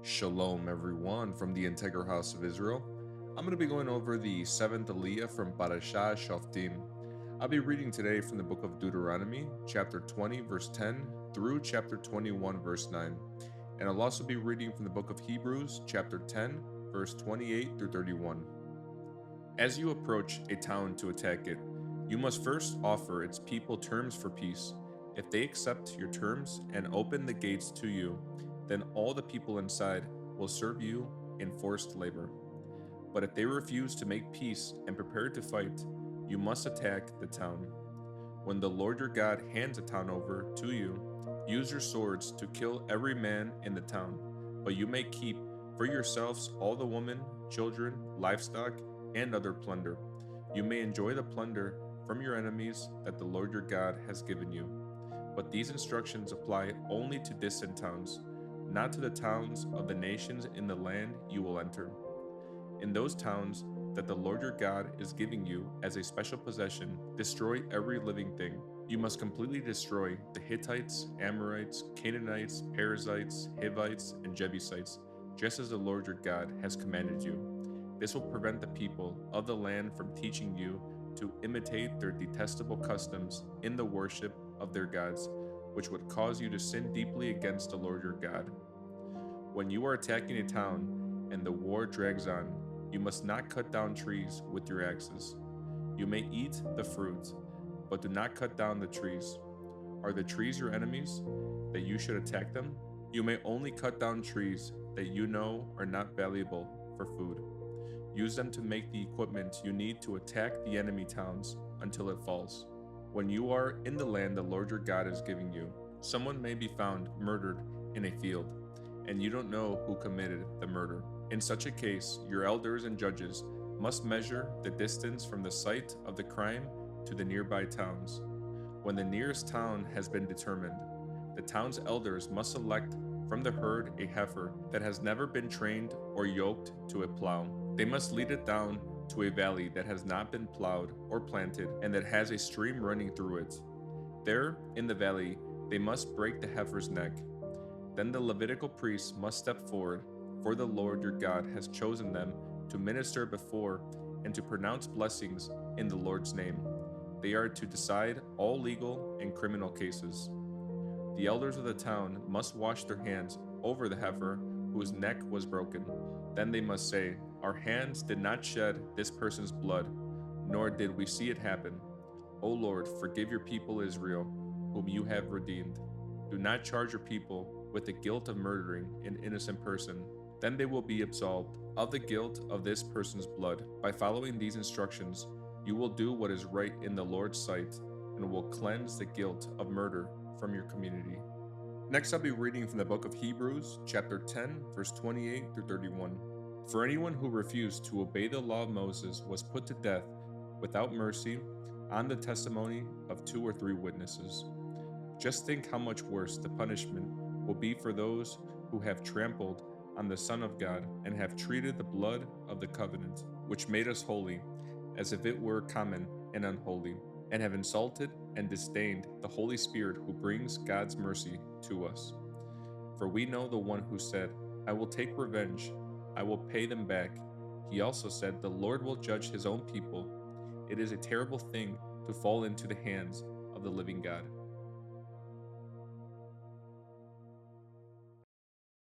Shalom, everyone, from the integral house of Israel. I'm going to be going over the 7th Aliyah from Parashah Shoftim. I'll be reading today from the book of Deuteronomy, chapter 20, verse 10, through chapter 21, verse 9. And I'll also be reading from the book of Hebrews, chapter 10, verse 28 through 31. As you approach a town to attack it, you must first offer its people terms for peace. If they accept your terms and open the gates to you, then all the people inside will serve you in forced labor. But if they refuse to make peace and prepare to fight, you must attack the town. When the Lord your God hands a town over to you, use your swords to kill every man in the town, but you may keep for yourselves all the women, children, livestock, and other plunder. You may enjoy the plunder from your enemies that the Lord your God has given you. But these instructions apply only to distant towns, not to the towns of the nations in the land you will enter. In those towns that the Lord your God is giving you as a special possession, destroy every living thing. You must completely destroy the Hittites, Amorites, Canaanites, Perizzites, Hivites, and Jebusites, just as the Lord your God has commanded you. This will prevent the people of the land from teaching you to imitate their detestable customs in the worship of their gods, which would cause you to sin deeply against the Lord your God. When you are attacking a town and the war drags on, you must not cut down trees with your axes. You may eat the fruit, but do not cut down the trees. Are the trees your enemies, that you should attack them? You may only cut down trees that you know are not valuable for food. Use them to make the equipment you need to attack the enemy towns until it falls. When you are in the land the Lord your God is giving you, someone may be found murdered in a field, and you don't know who committed the murder. In such a case, your elders and judges must measure the distance from the site of the crime to the nearby towns. When the nearest town has been determined, the town's elders must select from the herd a heifer that has never been trained or yoked to a plow. They must lead it down to a valley that has not been plowed or planted and that has a stream running through it. There, in the valley, they must break the heifer's neck. Then the Levitical priests must step forward, for the Lord your God has chosen them to minister before and to pronounce blessings in the Lord's name. They are to decide all legal and criminal cases. The elders of the town must wash their hands over the heifer whose neck was broken. Then they must say, "Our hands did not shed this person's blood, nor did we see it happen. O Lord, forgive your people Israel, whom you have redeemed. Do not charge your people with the guilt of murdering an innocent person." Then they will be absolved of the guilt of this person's blood. By following these instructions, you will do what is right in the Lord's sight and will cleanse the guilt of murder from your community. Next, I'll be reading from the book of Hebrews, chapter 10, verse 28 through 31. For anyone who refused to obey the law of Moses was put to death without mercy on the testimony of 2 or 3 witnesses. Just think how much worse the punishment will be for those who have trampled on the Son of God and have treated the blood of the covenant, which made us holy, as if it were common and unholy, and have insulted and disdained the Holy Spirit who brings God's mercy to us. For we know the one who said, "I will take revenge, I will pay them back." He also said, "The Lord will judge his own people." It is a terrible thing to fall into the hands of the living God.